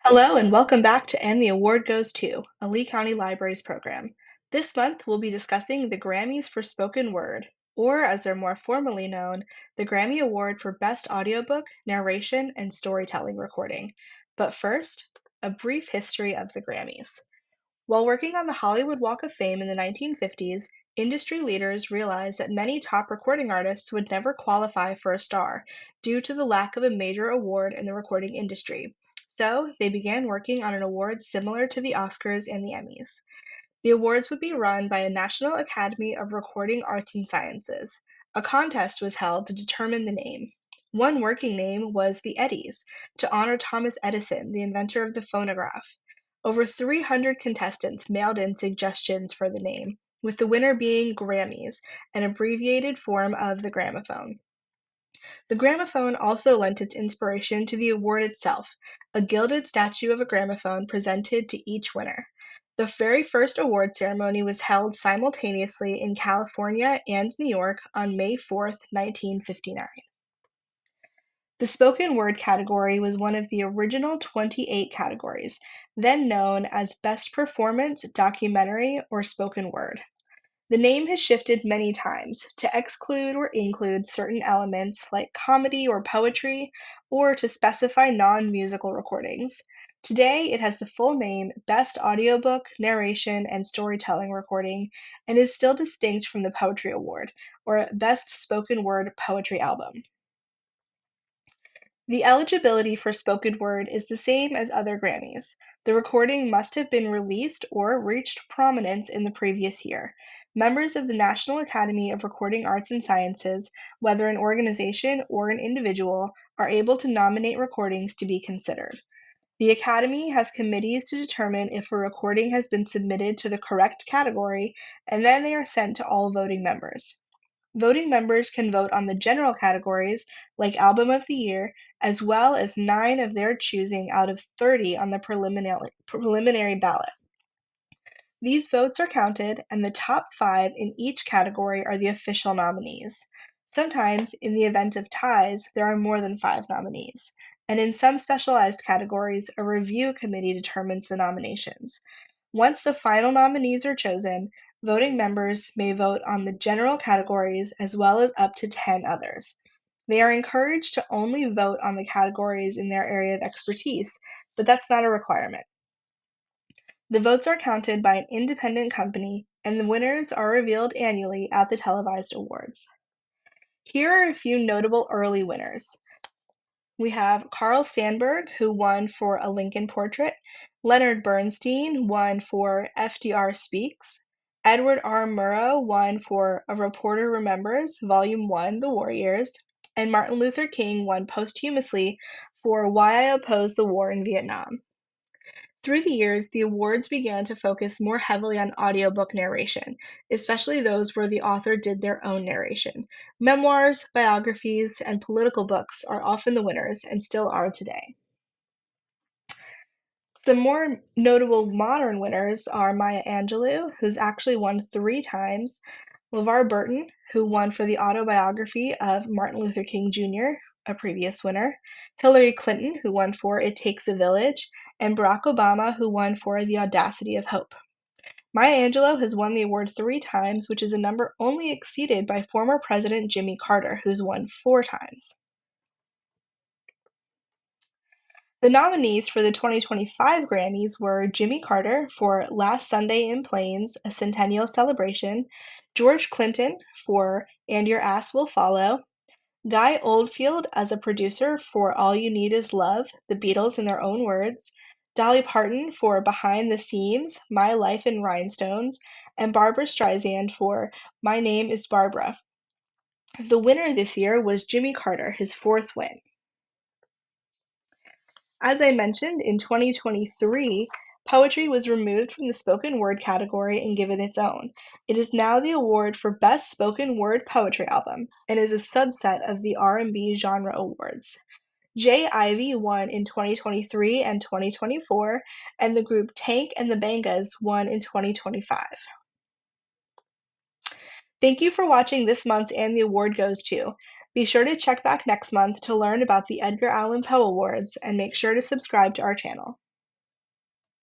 Hello and welcome back to And the Award Goes To, a Lee County Libraries program. This month we'll be discussing the Grammys for Spoken Word, or as they're more formally known, the Grammy Award for Best Audiobook, Narration, and Storytelling Recording. But first, a brief history of the Grammys. While working on the Hollywood Walk of Fame in the 1950s, industry leaders realized that many top recording artists would never qualify for a star due to the lack of a major award in the recording industry. So they began working on an award similar to the Oscars and the Emmys. The awards would be run by a National Academy of Recording Arts and Sciences. A contest was held to determine the name. One working name was the Eddies, to honor Thomas Edison, the inventor of the phonograph. Over 300 contestants mailed in suggestions for the name, with the winner being Grammys, an abbreviated form of the gramophone. The gramophone also lent its inspiration to the award itself, a gilded statue of a gramophone presented to each winner. The very first award ceremony was held simultaneously in California and New York on May 4, 1959. The spoken word category was one of the original 28 categories, then known as Best Performance, Documentary, or Spoken Word. The name has shifted many times to exclude or include certain elements like comedy or poetry, or to specify non-musical recordings. Today, it has the full name Best Audiobook, Narration, and Storytelling Recording, and is still distinct from the Poetry Award, or Best Spoken Word Poetry Album. The eligibility for spoken word is the same as other Grammys. The recording must have been released or reached prominence in the previous year. Members of the National Academy of Recording Arts and Sciences, whether an organization or an individual, are able to nominate recordings to be considered. The Academy has committees to determine if a recording has been submitted to the correct category, and then they are sent to all voting members. Voting members can vote on the general categories, like Album of the Year, as well as 9 of their choosing out of 30 on the preliminary ballot. These votes are counted, and the top 5 in each category are the official nominees. Sometimes, in the event of ties, there are more than 5 nominees, and in some specialized categories, a review committee determines the nominations. Once the final nominees are chosen, voting members may vote on the general categories as well as up to 10 others. They are encouraged to only vote on the categories in their area of expertise, but that's not a requirement. The votes are counted by an independent company, and the winners are revealed annually at the televised awards. Here are a few notable early winners. We have Carl Sandburg, who won for A Lincoln Portrait. Leonard Bernstein won for FDR Speaks. Edward R. Murrow won for A Reporter Remembers, Volume 1, The War Years. And Martin Luther King won posthumously for Why I Oppose the War in Vietnam. Through the years, the awards began to focus more heavily on audiobook narration, especially those where the author did their own narration. Memoirs, biographies, and political books are often the winners and still are today. Some more notable modern winners are Maya Angelou, who's actually won 3 times, LeVar Burton, who won for the autobiography of Martin Luther King Jr., a previous winner, Hillary Clinton, who won for It Takes a Village, and Barack Obama, who won for The Audacity of Hope. Maya Angelou has won the award 3 times, which is a number only exceeded by former President Jimmy Carter, who's won 4 times. The nominees for the 2025 Grammys were Jimmy Carter for Last Sunday in Plains, a Centennial Celebration, George Clinton for And Your Ass Will Follow, Guy Oldfield as a producer for All You Need Is Love, The Beatles in Their Own Words, Dolly Parton for Behind the Seams, My Life in Rhinestones, and Barbra Streisand for My Name is Barbara. The winner this year was Jimmy Carter, his 4th win. As I mentioned, in 2023, poetry was removed from the spoken word category and given its own. It is now the award for Best Spoken Word Poetry Album and is a subset of the R&B Genre Awards. Jay Ivy won in 2023 and 2024, and the group Tank and the Bangas won in 2025. Thank you for watching this month's And the Award Goes To. Be sure to check back next month to learn about the Edgar Allan Poe Awards and make sure to subscribe to our channel.